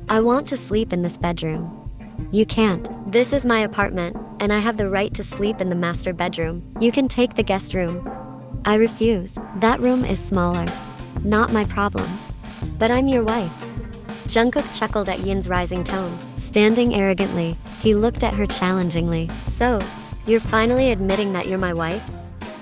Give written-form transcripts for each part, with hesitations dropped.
I want to sleep in this bedroom. You can't. This is my apartment, and I have the right to sleep in the master bedroom. You can take the guest room. I refuse. That room is smaller. Not my problem. But I'm your wife. Jungkook chuckled at Yin's rising tone. Standing arrogantly, he looked at her challengingly. So, you're finally admitting that you're my wife?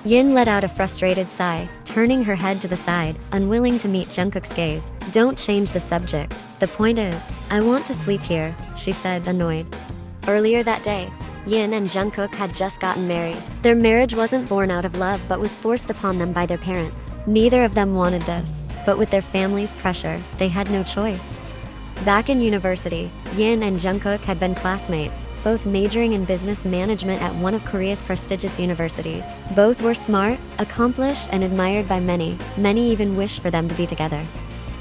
Yin let out a frustrated sigh, turning her head to the side, unwilling to meet Jungkook's gaze. Don't change the subject. The point is, I want to sleep here, she said, annoyed. Earlier that day, Yin and Jungkook had just gotten married. Their marriage wasn't born out of love but was forced upon them by their parents. Neither of them wanted this, but with their family's pressure, they had no choice. Back in university, Yin and Jungkook had been classmates, both majoring in business management at one of Korea's prestigious universities. Both were smart, accomplished, and admired by many. Many even wished for them to be together.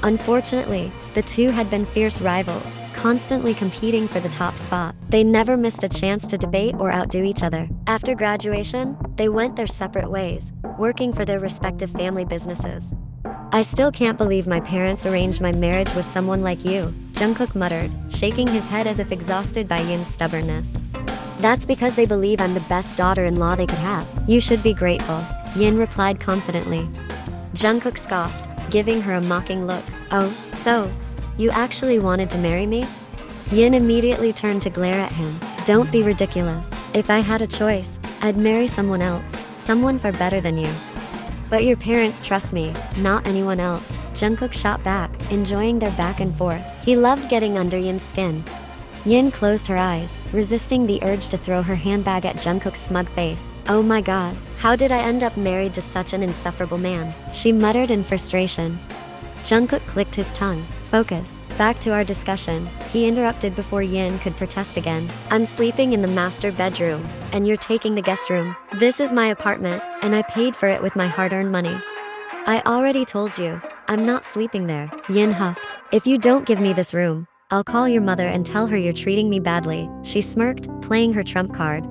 Unfortunately, the two had been fierce rivals, constantly competing for the top spot. They never missed a chance to debate or outdo each other. After graduation, they went their separate ways, working for their respective family businesses. I still can't believe my parents arranged my marriage with someone like you, Jungkook muttered, shaking his head as if exhausted by Yin's stubbornness. That's because they believe I'm the best daughter-in-law they could have. You should be grateful, Yin replied confidently. Jungkook scoffed, giving her a mocking look. Oh, so, you actually wanted to marry me? Yin immediately turned to glare at him. Don't be ridiculous. If I had a choice, I'd marry someone else, someone far better than you. But your parents trust me, not anyone else, Jungkook shot back, enjoying their back and forth. He loved getting under Yin's skin. Yin closed her eyes, resisting the urge to throw her handbag at Jungkook's smug face. Oh my god, how did I end up married to such an insufferable man? She muttered in frustration. Jungkook clicked his tongue. Focus. Back to our discussion, he interrupted before Yin could protest again. I'm sleeping in the master bedroom, and you're taking the guest room. This is my apartment, and I paid for it with my hard-earned money. I already told you, I'm not sleeping there, Yin huffed. If you don't give me this room, I'll call your mother and tell her you're treating me badly, she smirked, playing her trump card.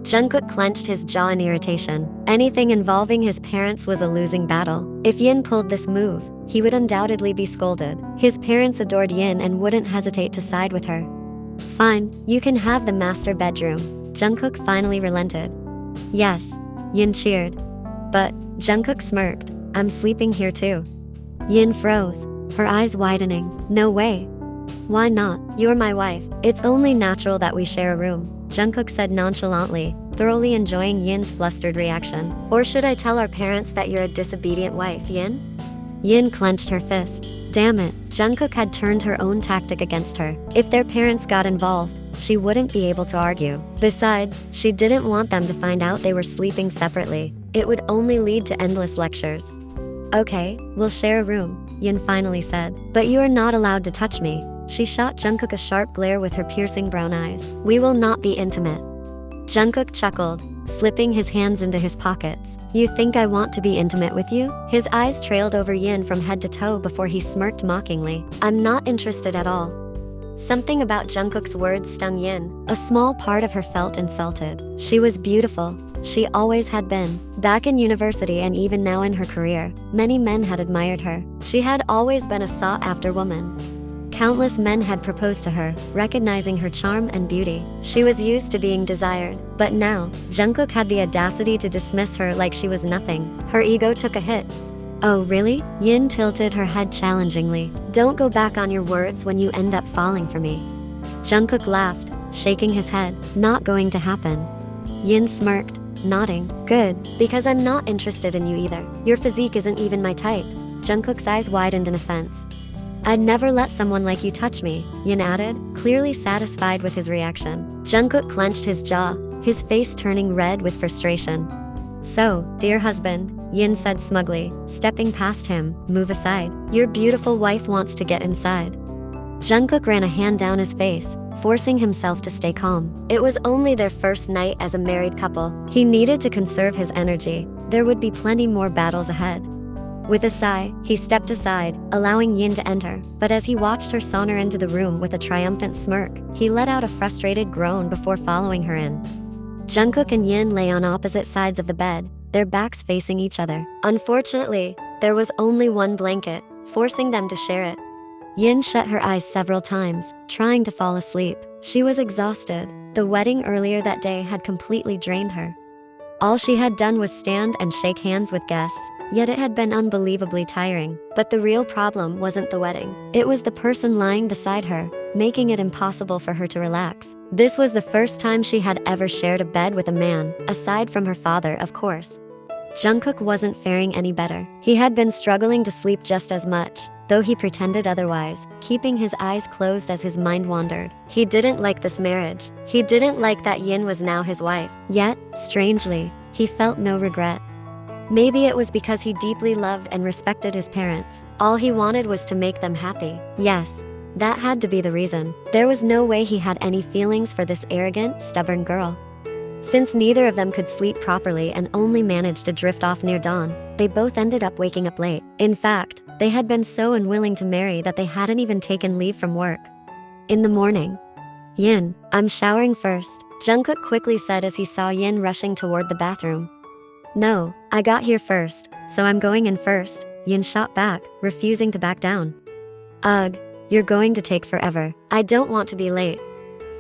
Jungkook clenched his jaw in irritation. Anything involving his parents was a losing battle. If Yin pulled this move, he would undoubtedly be scolded. His parents adored Yin and wouldn't hesitate to side with her. Fine, you can have the master bedroom. Jungkook finally relented. Yes, Yin cheered. But, Jungkook smirked, I'm sleeping here too. Yin froze, her eyes widening. No way. Why not? You're my wife. It's only natural that we share a room, Jungkook said nonchalantly, thoroughly enjoying Yin's flustered reaction. Or should I tell our parents that you're a disobedient wife, Yin? Yin clenched her fists. Damn it, Jungkook had turned her own tactic against her. If their parents got involved, she wouldn't be able to argue. Besides, she didn't want them to find out they were sleeping separately. It would only lead to endless lectures. Okay, we'll share a room, Yin finally said. But you are not allowed to touch me. She shot Jungkook a sharp glare with her piercing brown eyes. We will not be intimate. Jungkook chuckled, slipping his hands into his pockets. You think I want to be intimate with you? His eyes trailed over Yin from head to toe before he smirked mockingly. I'm not interested at all. Something about Jungkook's words stung Yin. A small part of her felt insulted. She was beautiful. She always had been. Back in university and even now in her career, many men had admired her. She had always been a sought-after woman. Countless men had proposed to her, recognizing her charm and beauty. She was used to being desired. But now, Jungkook had the audacity to dismiss her like she was nothing. Her ego took a hit. Oh really? Yin tilted her head challengingly. Don't go back on your words when you end up falling for me. Jungkook laughed, shaking his head. Not going to happen. Yin smirked, nodding. Good, because I'm not interested in you either. Your physique isn't even my type. Jungkook's eyes widened in offense. I'd never let someone like you touch me, Yin added, clearly satisfied with his reaction. Jungkook clenched his jaw, his face turning red with frustration. So, dear husband, Yin said smugly, stepping past him, move aside. Your beautiful wife wants to get inside. Jungkook ran a hand down his face, forcing himself to stay calm. It was only their first night as a married couple. He needed to conserve his energy. There would be plenty more battles ahead. With a sigh, he stepped aside, allowing Yin to enter. But as he watched her saunter into the room with a triumphant smirk, he let out a frustrated groan before following her in. Jungkook and Yin lay on opposite sides of the bed, their backs facing each other. Unfortunately, there was only one blanket, forcing them to share it. Yin shut her eyes several times, trying to fall asleep. She was exhausted. The wedding earlier that day had completely drained her. All she had done was stand and shake hands with guests, yet it had been unbelievably tiring. But the real problem wasn't the wedding. It was the person lying beside her, making it impossible for her to relax. This was the first time she had ever shared a bed with a man, aside from her father, of course. Jungkook wasn't faring any better. He had been struggling to sleep just as much, though he pretended otherwise, keeping his eyes closed as his mind wandered. He didn't like this marriage. He didn't like that Yin was now his wife. Yet, strangely, he felt no regret. Maybe it was because he deeply loved and respected his parents. All he wanted was to make them happy. Yes, that had to be the reason. There was no way he had any feelings for this arrogant, stubborn girl. Since neither of them could sleep properly and only managed to drift off near dawn, they both ended up waking up late. In fact, they had been so unwilling to marry that they hadn't even taken leave from work. In the morning, Yin, I'm showering first, Jungkook quickly said as he saw Yin rushing toward the bathroom. No, I got here first, so I'm going in first, Yin shot back, refusing to back down. Ugh, you're going to take forever. I don't want to be late.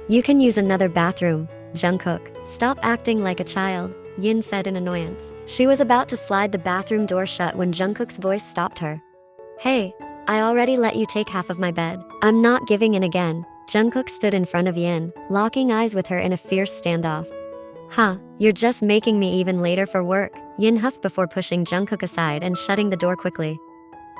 You can use another bathroom, Jungkook. Stop acting like a child, Yin said in annoyance. She was about to slide the bathroom door shut when Jungkook's voice stopped her. Hey, I already let you take half of my bed. I'm not giving in again. Jungkook stood in front of Yin, locking eyes with her in a fierce standoff. Huh, you're just making me even later for work, Yin huffed before pushing Jungkook aside and shutting the door quickly.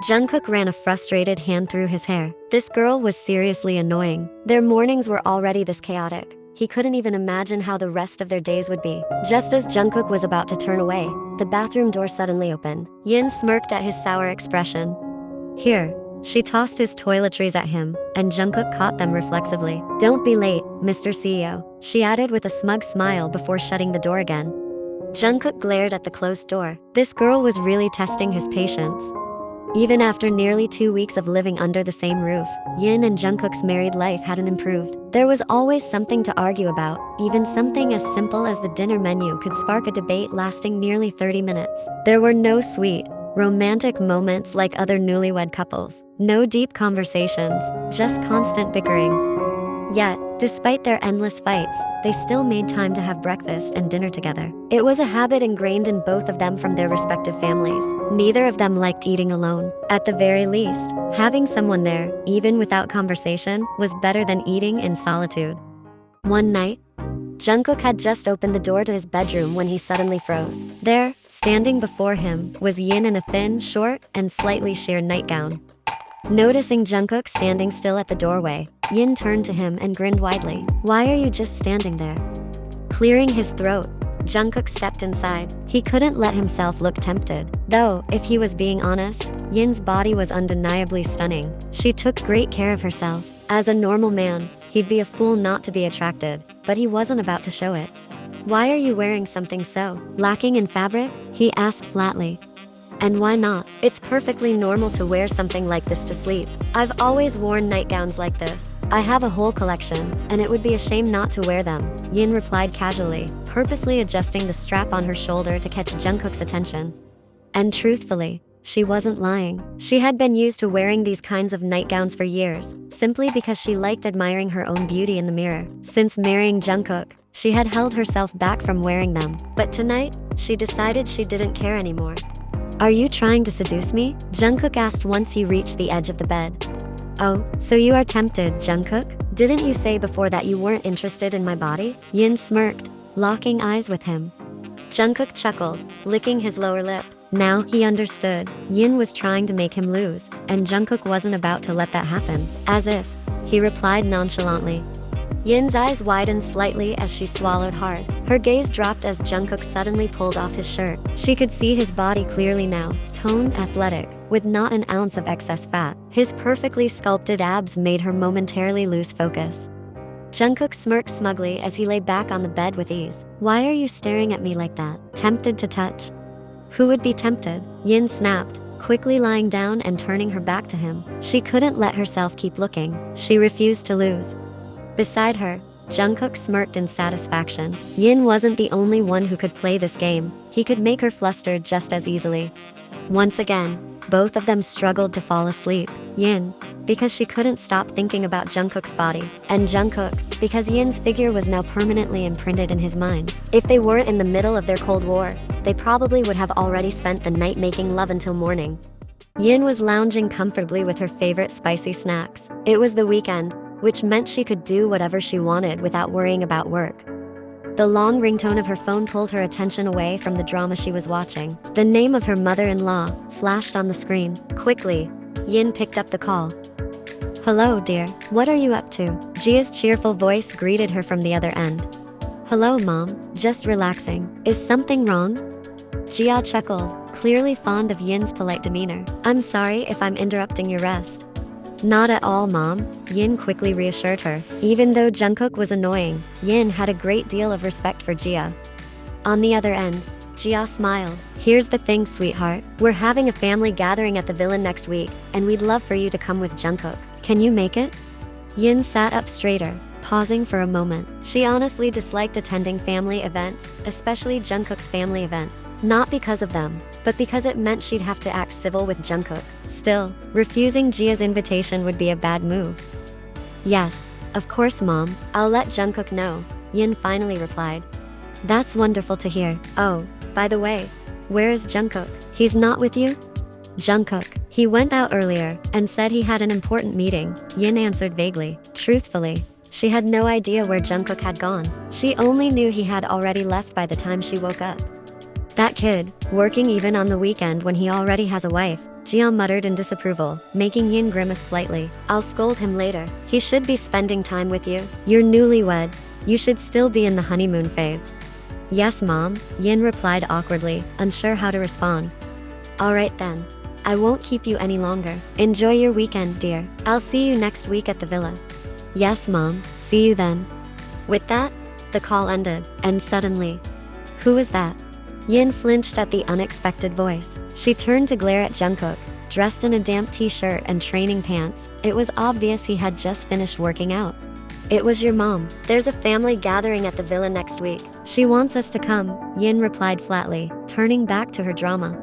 Jungkook ran a frustrated hand through his hair. This girl was seriously annoying. Their mornings were already this chaotic. He couldn't even imagine how the rest of their days would be. Just as Jungkook was about to turn away, the bathroom door suddenly opened. Yin smirked at his sour expression. Here, she tossed his toiletries at him, and Jungkook caught them reflexively. Don't be late, Mr. CEO, she added with a smug smile before shutting the door again. Jungkook glared at the closed door. This girl was really testing his patience. Even after nearly 2 weeks of living under the same roof, Yin and Jungkook's married life hadn't improved. There was always something to argue about. Even something as simple as the dinner menu could spark a debate lasting nearly 30 minutes. There were no sweet, romantic moments like other newlywed couples. No deep conversations, just constant bickering. Yet, despite their endless fights, they still made time to have breakfast and dinner together. It was a habit ingrained in both of them from their respective families. Neither of them liked eating alone. At the very least, having someone there, even without conversation, was better than eating in solitude. One night, Jungkook had just opened the door to his bedroom when he suddenly froze. There, standing before him, was Yin in a thin, short, and slightly sheer nightgown. Noticing Jungkook standing still at the doorway, Yin turned to him and grinned widely. Why are you just standing there? Clearing his throat, Jungkook stepped inside. He couldn't let himself look tempted. Though, if he was being honest, Yin's body was undeniably stunning. She took great care of herself. As a normal man, he'd be a fool not to be attracted, but he wasn't about to show it. Why are you wearing something so lacking in fabric? He asked flatly. And why not? It's perfectly normal to wear something like this to sleep. I've always worn nightgowns like this. I have a whole collection, and it would be a shame not to wear them, Yin replied casually, purposely adjusting the strap on her shoulder to catch Jungkook's attention. And truthfully, she wasn't lying. She had been used to wearing these kinds of nightgowns for years, simply because she liked admiring her own beauty in the mirror. Since marrying Jungkook, she had held herself back from wearing them. But tonight, she decided she didn't care anymore. Are you trying to seduce me? Jungkook asked once he reached the edge of the bed. Oh, so you are tempted, Jungkook? Didn't you say before that you weren't interested in my body? Yin smirked, locking eyes with him. Jungkook chuckled, licking his lower lip. Now he understood. Yin was trying to make him lose, and Jungkook wasn't about to let that happen. As if, he replied nonchalantly. Yin's eyes widened slightly as she swallowed hard. Her gaze dropped as Jungkook suddenly pulled off his shirt. She could see his body clearly now, toned, athletic, with not an ounce of excess fat. His perfectly sculpted abs made her momentarily lose focus. Jungkook smirked smugly as he lay back on the bed with ease. Why are you staring at me like that? Tempted to touch? Who would be tempted? Yin snapped, quickly lying down and turning her back to him. She couldn't let herself keep looking. She refused to lose. Beside her, Jungkook smirked in satisfaction. Yin wasn't the only one who could play this game. He could make her flustered just as easily. Once again, Both of them struggled to fall asleep. Yin, because she couldn't stop thinking about Jungkook's body, and Jungkook, because Yin's figure was now permanently imprinted in his mind. If they weren't in the middle of their Cold War, they probably would have already spent the night making love until morning. Yin was lounging comfortably with her favorite spicy snacks. It was the weekend, which meant she could do whatever she wanted without worrying about work. The long ringtone of her phone pulled her attention away from the drama she was watching. The name of her mother-in-law flashed on the screen. Quickly, Yin picked up the call. "Hello, dear. What are you up to?" Jia's cheerful voice greeted her from the other end. "Hello, Mom. Just relaxing. Is something wrong?" Jia chuckled, clearly fond of Yin's polite demeanor. "I'm sorry if I'm interrupting your rest." "Not at all, Mom," Yin quickly reassured her. Even though Jungkook was annoying, Yin had a great deal of respect for Jia. On the other end, Jia smiled. "Here's the thing, sweetheart. We're having a family gathering at the villa next week, and we'd love for you to come with Jungkook. Can you make it?" Yin sat up straighter, pausing for a moment. She honestly disliked attending family events, especially Jungkook's family events. Not because of them, but because it meant she'd have to act civil with Jungkook. Still, refusing Jia's invitation would be a bad move. "Yes, of course, Mom. I'll let Jungkook know," Yin finally replied. "That's wonderful to hear. Oh, by the way, where is Jungkook? He's not with you?" "Jungkook, he went out earlier and said he had an important meeting," Yin answered vaguely. Truthfully, she had no idea where Jungkook had gone. She only knew he had already left by the time she woke up. "That kid, working even on the weekend when he already has a wife," Jia muttered in disapproval, making Yin grimace slightly. "I'll scold him later. He should be spending time with you. You're newlyweds. You should still be in the honeymoon phase." "Yes, Mom," Yin replied awkwardly, unsure how to respond. "All right then. I won't keep you any longer. Enjoy your weekend, dear. I'll see you next week at the villa." "Yes, Mom. See you then." With that, the call ended, and suddenly, "Who was that?" Yin flinched at the unexpected voice. She turned to glare at Jungkook, dressed in a damp t-shirt and training pants. It was obvious he had just finished working out. "It was your mom. There's a family gathering at the villa next week. She wants us to come," Yin replied flatly, turning back to her drama.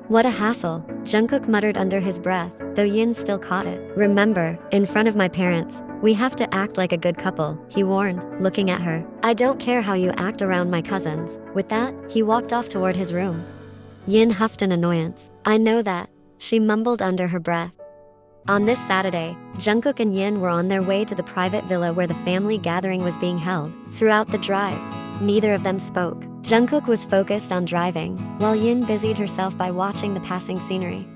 "What a hassle," Jungkook muttered under his breath, though Yin still caught it. "Remember, in front of my parents, we have to act like a good couple," he warned, looking at her. "I don't care how you act around my cousins." With that, he walked off toward his room. Yin huffed in annoyance. "I know that," she mumbled under her breath. On this Saturday, Jungkook and Yin were on their way to the private villa where the family gathering was being held. Throughout the drive, neither of them spoke. Jungkook was focused on driving, while Yin busied herself by watching the passing scenery.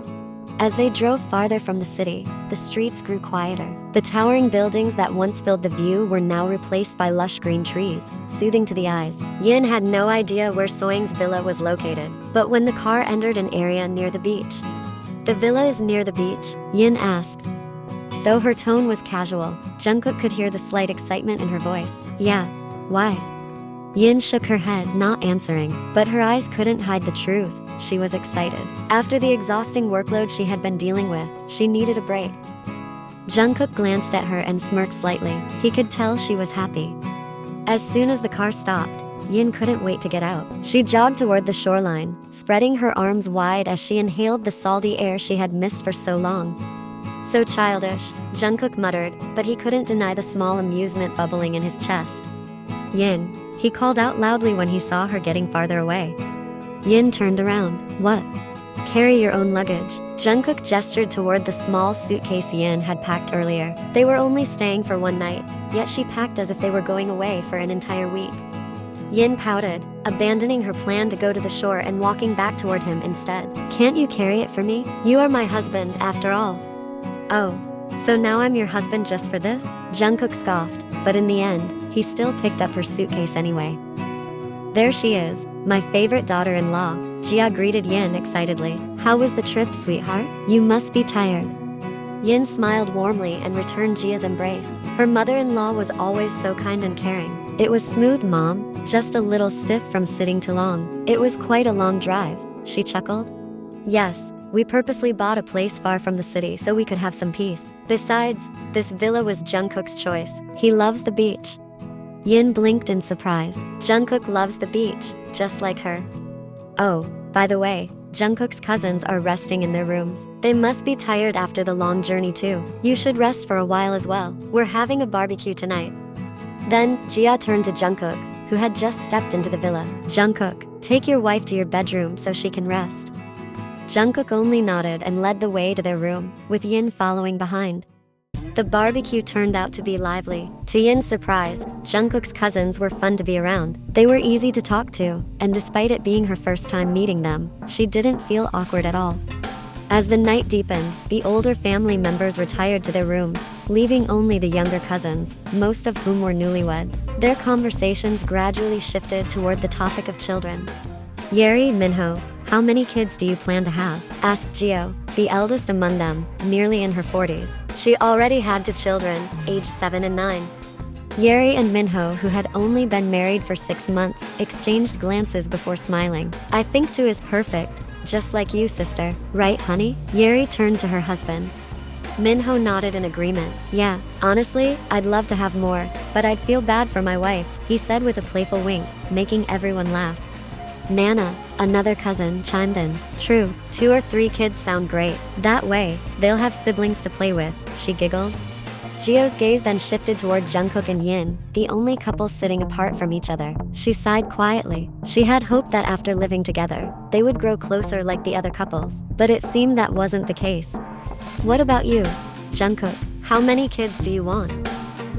As they drove farther from the city, the streets grew quieter. The towering buildings that once filled the view were now replaced by lush green trees, soothing to the eyes. Yin had no idea where Soyoung's villa was located, but when the car entered an area near the beach. "The villa is near the beach?" Yin asked. Though her tone was casual, Jungkook could hear the slight excitement in her voice. "Yeah, why?" Yin shook her head, not answering, but her eyes couldn't hide the truth. She was excited. After the exhausting workload she had been dealing with, she needed a break. Jungkook glanced at her and smirked slightly. He could tell she was happy. As soon as the car stopped, Yin couldn't wait to get out. She jogged toward the shoreline, spreading her arms wide as she inhaled the salty air she had missed for so long. "So childish," Jungkook muttered, but he couldn't deny the small amusement bubbling in his chest. "Yin," he called out loudly when he saw her getting farther away. Yin turned around. "What?" "Carry your own luggage." Jungkook gestured toward the small suitcase Yin had packed earlier. They were only staying for one night, yet she packed as if they were going away for an entire week. Yin pouted, abandoning her plan to go to the shore and walking back toward him instead. "Can't you carry it for me? You are my husband, after all." "Oh, so now I'm your husband just for this?" Jungkook scoffed, but in the end, he still picked up her suitcase anyway. "There she is, my favorite daughter-in-law," Jia greeted Yin excitedly. "How was the trip, sweetheart? You must be tired." Yin smiled warmly and returned Jia's embrace. Her mother-in-law was always so kind and caring. "It was smooth, Mom, just a little stiff from sitting too long. It was quite a long drive," she chuckled. "Yes, we purposely bought a place far from the city so we could have some peace. Besides, this villa was Jungkook's choice. He loves the beach." Yin blinked in surprise. Jungkook loves the beach, just like her. "Oh, by the way," Jungkook's cousins are resting in their rooms. They must be tired after the long journey too. You should rest for a while as well. We're having a barbecue tonight. Then, Jia turned to Jungkook, who had just stepped into the villa. Jungkook, take your wife to your bedroom so she can rest. Jungkook only nodded and led the way to their room, with Yin following behind. The barbecue turned out to be lively. To Yin's surprise, Jungkook's cousins were fun to be around. They were easy to talk to, and despite it being her first time meeting them, she didn't feel awkward at all. As the night deepened, the older family members retired to their rooms, leaving only the younger cousins, most of whom were newlyweds. Their conversations gradually shifted toward the topic of children. Yeri, Minho, how many kids do you plan to have? Asked Jio, the eldest among them, nearly in her 40s. She already had 2 children, aged 7 and 9. Yeri and Minho, who had only been married for 6 months, exchanged glances before smiling. I think 2 is perfect, just like you, sister. Right, honey? Yeri turned to her husband. Minho nodded in agreement. Yeah, honestly, I'd love to have more, but I'd feel bad for my wife, he said with a playful wink, making everyone laugh. Nana, another cousin, chimed in. True, 2 or 3 kids sound great. That way, they'll have siblings to play with, she giggled. Jio's gaze then shifted toward Jungkook and Yin, the only couple sitting apart from each other. She sighed quietly. She had hoped that after living together, they would grow closer like the other couples, but it seemed that wasn't the case. What about you, Jungkook? How many kids do you want?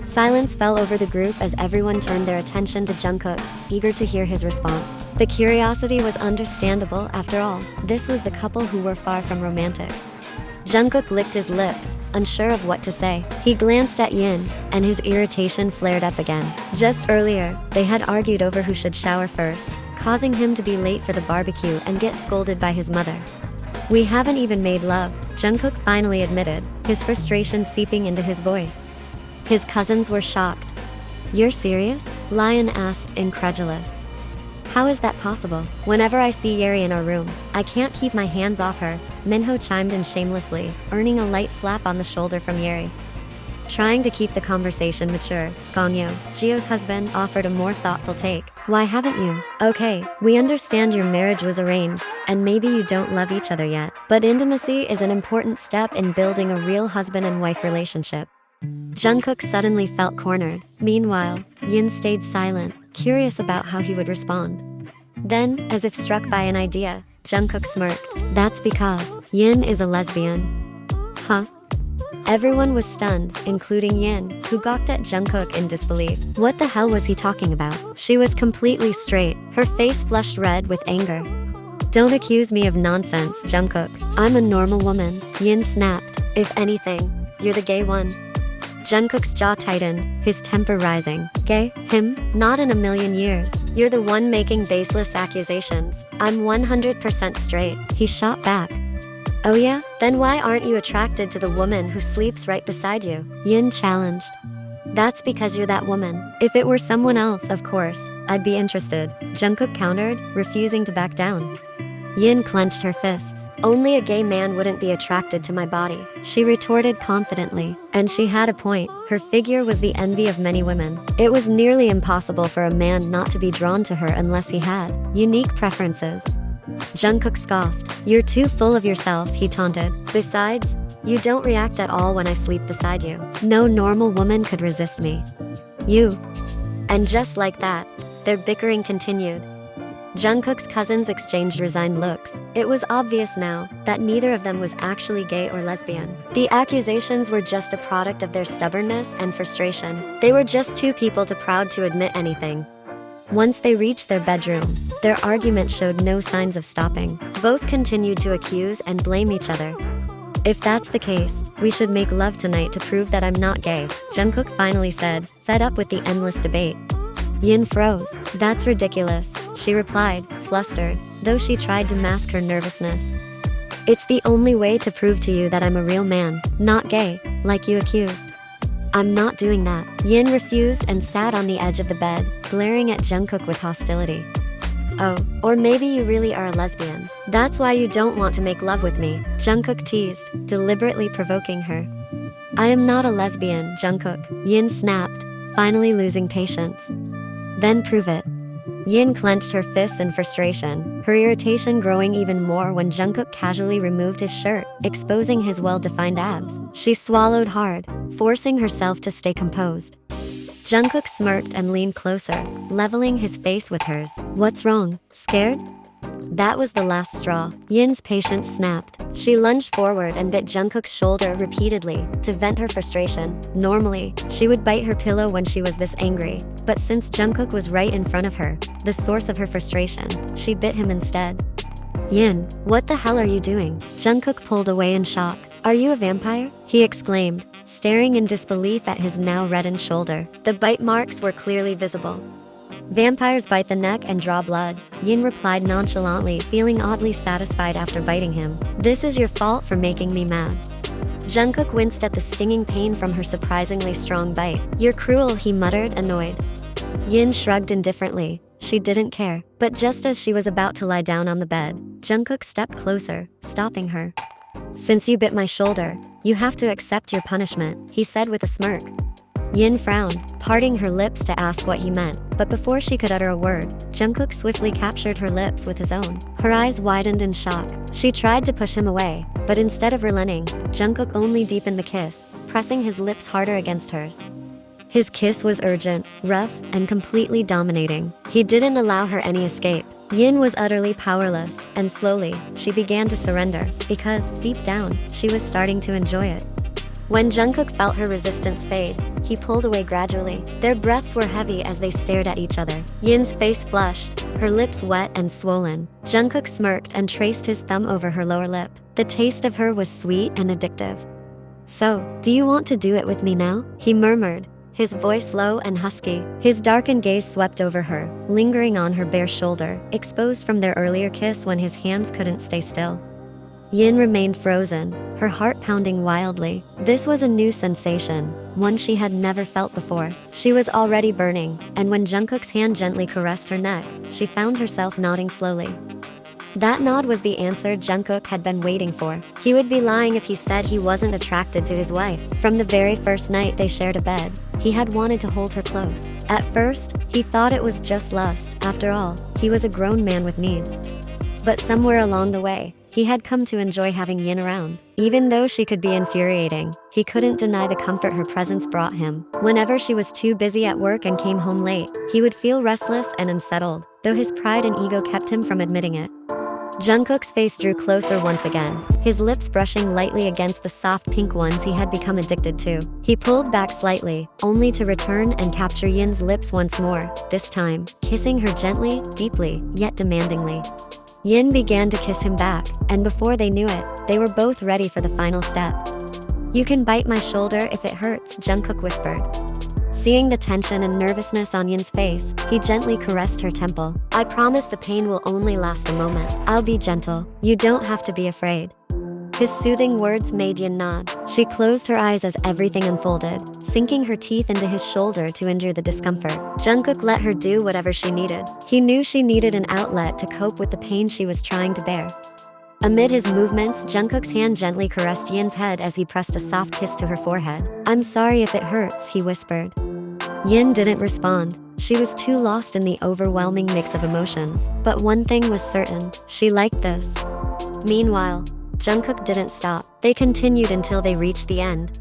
Silence fell over the group as everyone turned their attention to Jungkook, eager to hear his response. The curiosity was understandable after all. This was the couple who were far from romantic. Jungkook licked his lips, unsure of what to say. He glanced at Yin, and his irritation flared up again. Just earlier, they had argued over who should shower first, causing him to be late for the barbecue and get scolded by his mother. We haven't even made love, Jungkook finally admitted, his frustration seeping into his voice. His cousins were shocked. You're serious? Lion asked, incredulous. How is that possible? Whenever I see Yeri in our room, I can't keep my hands off her, Minho chimed in shamelessly, earning a light slap on the shoulder from Yeri. Trying to keep the conversation mature, Gongyo, Jio's husband, offered a more thoughtful take. Why haven't you? Okay, we understand your marriage was arranged, and maybe you don't love each other yet, but intimacy is an important step in building a real husband and wife relationship. Jungkook suddenly felt cornered. Meanwhile, Yin stayed silent, curious about how he would respond. Then, as if struck by an idea, Jungkook smirked. That's because Yin is a lesbian. Huh? Everyone was stunned, including Yin, who gawked at Jungkook in disbelief. What the hell was he talking about? She was completely straight, her face flushed red with anger. Don't accuse me of nonsense, Jungkook. I'm a normal woman, Yin snapped. If anything, you're the gay one. Jungkook's jaw tightened, his temper rising. Gay? Him? Not in a million years. You're the one making baseless accusations. I'm 100% straight, he shot back. Oh yeah? Then why aren't you attracted to the woman who sleeps right beside you? Yin challenged. That's because you're that woman. If it were someone else, of course, I'd be interested, Jungkook countered, refusing to back down. Yin clenched her fists. Only a gay man wouldn't be attracted to my body, she retorted confidently. And she had a point. Her figure was the envy of many women. It was nearly impossible for a man not to be drawn to her unless he had unique preferences. Jungkook scoffed. You're too full of yourself, he taunted. Besides, you don't react at all when I sleep beside you. No normal woman could resist me. You. And just like that, their bickering continued. Jungkook's cousins exchanged resigned looks. It was obvious now that neither of them was actually gay or lesbian. The accusations were just a product of their stubbornness and frustration. They were just 2 people too proud to admit anything. Once they reached their bedroom, their argument showed no signs of stopping. Both continued to accuse and blame each other. If that's the case, we should make love tonight to prove that I'm not gay, Jungkook finally said, fed up with the endless debate. Yin froze. That's ridiculous, she replied, flustered, though she tried to mask her nervousness. It's the only way to prove to you that I'm a real man, not gay, like you accused. I'm not doing that. Yin refused and sat on the edge of the bed, glaring at Jungkook with hostility. Oh, or maybe you really are a lesbian. That's why you don't want to make love with me, Jungkook teased, deliberately provoking her. I am not a lesbian, Jungkook, Yin snapped, finally losing patience. Then prove it. Yin clenched her fists in frustration, her irritation growing even more when Jungkook casually removed his shirt, exposing his well-defined abs. She swallowed hard, forcing herself to stay composed. Jungkook smirked and leaned closer, leveling his face with hers. "What's wrong? Scared?" That was the last straw. Yin's patience snapped. She lunged forward and bit Jungkook's shoulder repeatedly to vent her frustration. Normally, she would bite her pillow when she was this angry, but since Jungkook was right in front of her, the source of her frustration, she bit him instead. "Yin, what the hell are you doing?" Jungkook pulled away in shock. "Are you a vampire?" he exclaimed, staring in disbelief at his now reddened shoulder. The bite marks were clearly visible. "Vampires bite the neck and draw blood," Yin replied nonchalantly, feeling oddly satisfied after biting him. "This is your fault for making me mad." Jungkook winced at the stinging pain from her surprisingly strong bite. "You're cruel," he muttered, annoyed. Yin shrugged indifferently. She didn't care. But just as she was about to lie down on the bed, Jungkook stepped closer, stopping her. "Since you bit my shoulder, you have to accept your punishment," he said with a smirk. Yin frowned, parting her lips to ask what he meant, but before she could utter a word, Jungkook swiftly captured her lips with his own. Her eyes widened in shock. She tried to push him away, but instead of relenting, Jungkook only deepened the kiss, pressing his lips harder against hers. His kiss was urgent, rough, and completely dominating. He didn't allow her any escape. Yin was utterly powerless, and slowly, she began to surrender, because, deep down, she was starting to enjoy it. When Jungkook felt her resistance fade, he pulled away gradually. Their breaths were heavy as they stared at each other. Yin's face flushed, her lips wet and swollen. Jungkook smirked and traced his thumb over her lower lip. The taste of her was sweet and addictive. "So, do you want to do it with me now?" he murmured, his voice low and husky. His darkened gaze swept over her, lingering on her bare shoulder, exposed from their earlier kiss when his hands couldn't stay still. Yin remained frozen, her heart pounding wildly. This was a new sensation, one she had never felt before. She was already burning, and when Jungkook's hand gently caressed her neck, she found herself nodding slowly. That nod was the answer Jungkook had been waiting for. He would be lying if he said he wasn't attracted to his wife. From the very first night they shared a bed, he had wanted to hold her close. At first, he thought it was just lust. After all, he was a grown man with needs. But somewhere along the way, he had come to enjoy having Yin around. Even though she could be infuriating, he couldn't deny the comfort her presence brought him. Whenever she was too busy at work and came home late, he would feel restless and unsettled, though his pride and ego kept him from admitting it. Jungkook's face drew closer once again, his lips brushing lightly against the soft pink ones he had become addicted to. He pulled back slightly, only to return and capture Yin's lips once more, this time, kissing her gently, deeply, yet demandingly. Yin began to kiss him back, and before they knew it, they were both ready for the final step. "You can bite my shoulder if it hurts," Jungkook whispered. Seeing the tension and nervousness on Yin's face, he gently caressed her temple. "I promise the pain will only last a moment. I'll be gentle. You don't have to be afraid." His soothing words made Yin nod. She closed her eyes as everything unfolded, sinking her teeth into his shoulder to endure the discomfort. Jungkook let her do whatever she needed. He knew she needed an outlet to cope with the pain she was trying to bear. Amid his movements, Jungkook's hand gently caressed Yin's head as he pressed a soft kiss to her forehead. "I'm sorry if it hurts," he whispered. Yin didn't respond. She was too lost in the overwhelming mix of emotions. But one thing was certain, she liked this. Meanwhile, Jungkook didn't stop. They continued until they reached the end.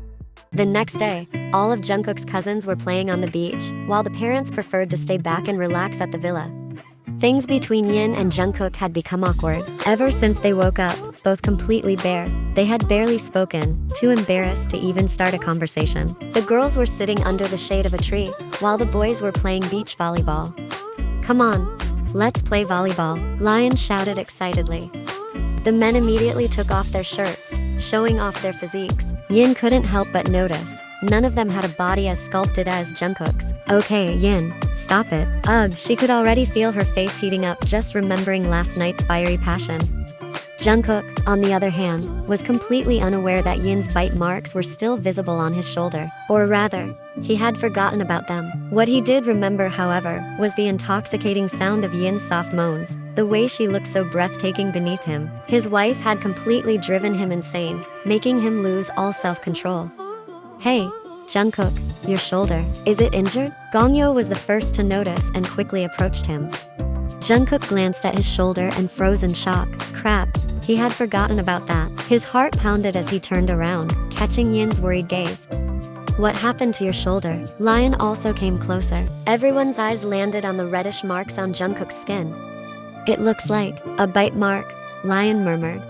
The next day, all of Jungkook's cousins were playing on the beach, while the parents preferred to stay back and relax at the villa. Things between Yin and Jungkook had become awkward. Ever since they woke up, both completely bare, they had barely spoken, too embarrassed to even start a conversation. The girls were sitting under the shade of a tree, while the boys were playing beach volleyball. "Come on, let's play volleyball," Lion shouted excitedly. The men immediately took off their shirts, showing off their physiques. Yin couldn't help but notice, none of them had a body as sculpted as Jungkook's. "Okay, Yin, stop it." Ugh, she could already feel her face heating up just remembering last night's fiery passion. Jungkook, on the other hand, was completely unaware that Yin's bite marks were still visible on his shoulder. Or rather, he had forgotten about them. What he did remember, however, was the intoxicating sound of Yin's soft moans, the way she looked so breathtaking beneath him. His wife had completely driven him insane, making him lose all self-control. "Hey, Jungkook, your shoulder. Is it injured?" Gongyo was the first to notice and quickly approached him. Jungkook glanced at his shoulder and froze in shock. Crap, he had forgotten about that. His heart pounded as he turned around, catching Yin's worried gaze. What happened to your shoulder? Lion also came closer. Everyone's eyes landed on the reddish marks on Jungkook's skin. It looks like a bite mark, Lion murmured.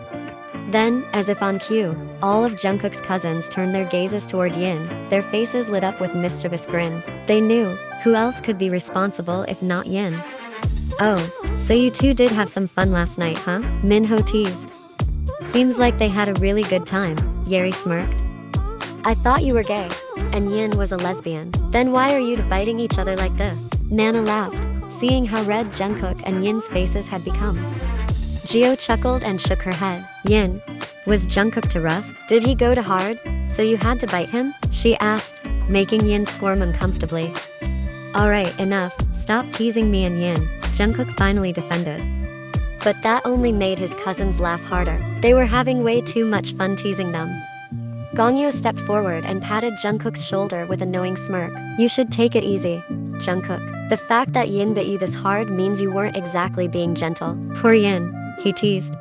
Then, as if on cue, all of Jungkook's cousins turned their gazes toward Yin. Their faces lit up with mischievous grins. They knew, who else could be responsible if not Yin? Oh, so you two did have some fun last night, huh? Minho teased. Seems like they had a really good time, Yeri smirked. I thought you were gay, and Yin was a lesbian. Then why are you two biting each other like this? Nana laughed, seeing how red Jungkook and Yin's faces had become. Jio chuckled and shook her head. Yin, was Jungkook too rough? Did he go too hard? So you had to bite him? She asked, making Yin squirm uncomfortably. Alright, enough, stop teasing me and Yin, Jungkook finally defended. But that only made his cousins laugh harder. They were having way too much fun teasing them. Gongyo stepped forward and patted Jungkook's shoulder with a knowing smirk. You should take it easy, Jungkook. The fact that Yin bit you this hard means you weren't exactly being gentle. Poor Yin, he teased.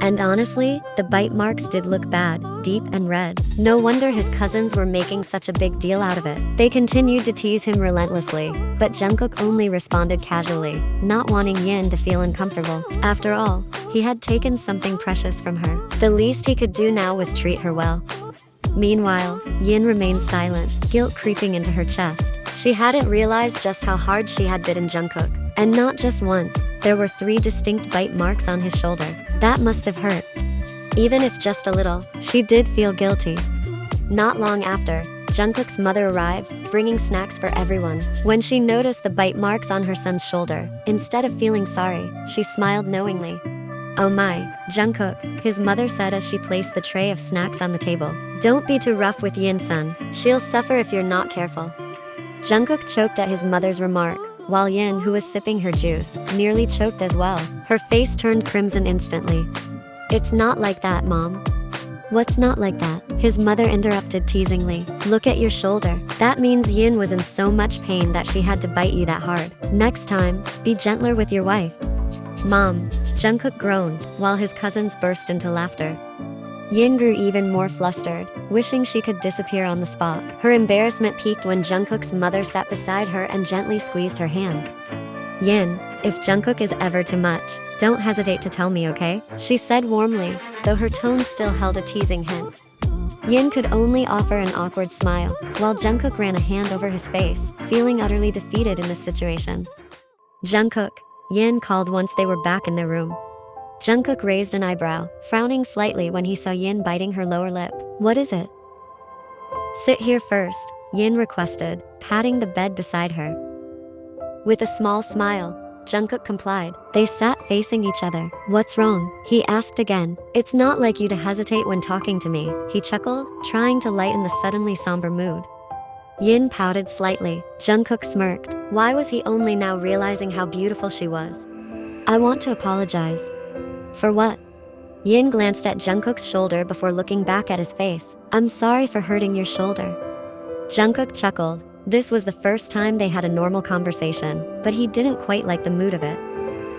And honestly, the bite marks did look bad, deep and red. No wonder his cousins were making such a big deal out of it. They continued to tease him relentlessly, but Jungkook only responded casually, not wanting Yin to feel uncomfortable. After all, he had taken something precious from her. The least he could do now was treat her well. Meanwhile, Yin remained silent, guilt creeping into her chest. She hadn't realized just how hard she had bitten Jungkook. And not just once, there were 3 distinct bite marks on his shoulder. That must have hurt. Even if just a little, she did feel guilty. Not long after, Jungkook's mother arrived, bringing snacks for everyone. When she noticed the bite marks on her son's shoulder, instead of feeling sorry, she smiled knowingly. Oh my, Jungkook, his mother said as she placed the tray of snacks on the table. Don't be too rough with Yin, son. She'll suffer if you're not careful. Jungkook choked at his mother's remark, while Yin, who was sipping her juice, nearly choked as well. Her face turned crimson instantly. It's not like that, Mom. What's not like that? His mother interrupted teasingly. Look at your shoulder. That means Yin was in so much pain that she had to bite you that hard. Next time, be gentler with your wife. Mom, Jungkook groaned, while his cousins burst into laughter. Yin grew even more flustered, wishing she could disappear on the spot. Her embarrassment peaked when Jungkook's mother sat beside her and gently squeezed her hand. Yin, if Jungkook is ever too much, don't hesitate to tell me, okay? She said warmly, though her tone still held a teasing hint. Yin could only offer an awkward smile, while Jungkook ran a hand over his face, feeling utterly defeated in this situation. Jungkook, Yin called once they were back in their room. Jungkook raised an eyebrow, frowning slightly when he saw Yin biting her lower lip. What is it? Sit here first, Yin requested, patting the bed beside her. With a small smile, Jungkook complied. They sat facing each other. What's wrong? He asked again. It's not like you to hesitate when talking to me, he chuckled, trying to lighten the suddenly somber mood. Yin pouted slightly. Jungkook smirked. Why was he only now realizing how beautiful she was? I want to apologize. For what? Yin glanced at Jungkook's shoulder before looking back at his face. I'm sorry for hurting your shoulder. Jungkook chuckled. This was the first time they had a normal conversation, but he didn't quite like the mood of it.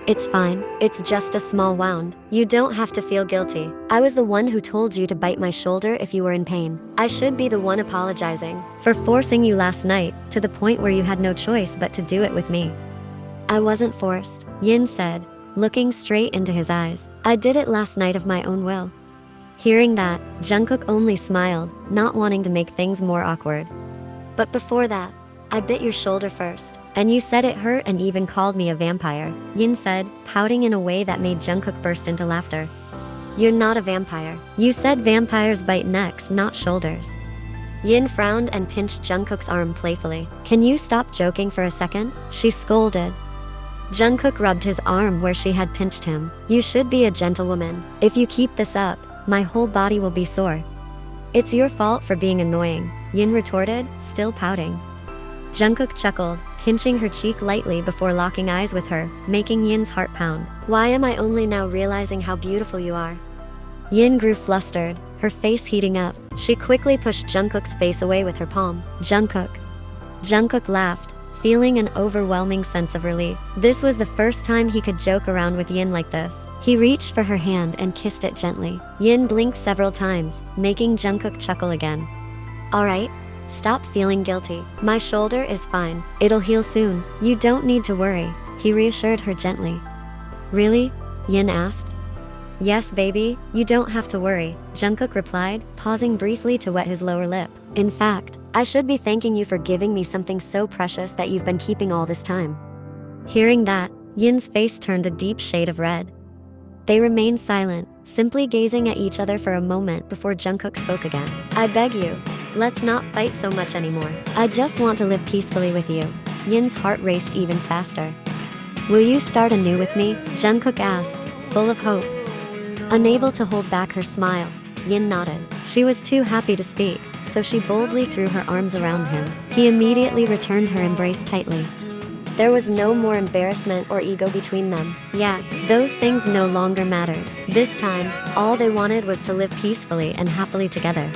It's fine. It's just a small wound. You don't have to feel guilty. I was the one who told you to bite my shoulder if you were in pain. I should be the one apologizing for forcing you last night, to the point where you had no choice but to do it with me. I wasn't forced, Yin said, looking straight into his eyes. I did it last night of my own will. Hearing that, Jungkook only smiled, not wanting to make things more awkward. But before that, I bit your shoulder first, and you said it hurt and even called me a vampire, Yin said, pouting in a way that made Jungkook burst into laughter. You're not a vampire. You said vampires bite necks, not shoulders. Yin frowned and pinched Jungkook's arm playfully. Can you stop joking for a second? She scolded. Jungkook rubbed his arm where she had pinched him. You should be a gentlewoman. If you keep this up, my whole body will be sore. It's your fault for being annoying, Yin retorted, still pouting. Jungkook chuckled, pinching her cheek lightly before locking eyes with her, making Yin's heart pound. Why am I only now realizing how beautiful you are? Yin grew flustered, her face heating up. She quickly pushed Jungkook's face away with her palm. Jungkook. Jungkook laughed, feeling an overwhelming sense of relief. This was the first time he could joke around with Yin like this. He reached for her hand and kissed it gently. Yin blinked several times, making Jungkook chuckle again. Alright, stop feeling guilty. My shoulder is fine. It'll heal soon. You don't need to worry, he reassured her gently. Really? Yin asked. Yes, baby, you don't have to worry, Jungkook replied, pausing briefly to wet his lower lip. In fact, I should be thanking you for giving me something so precious that you've been keeping all this time. Hearing that, Yin's face turned a deep shade of red. They remained silent, simply gazing at each other for a moment before Jungkook spoke again. I beg you, let's not fight so much anymore. I just want to live peacefully with you. Yin's heart raced even faster. Will you start anew with me? Jungkook asked, full of hope. Unable to hold back her smile, Yin nodded. She was too happy to speak, so she boldly threw her arms around him. He immediately returned her embrace tightly. There was no more embarrassment or ego between them. Yeah, those things no longer mattered. This time, all they wanted was to live peacefully and happily together.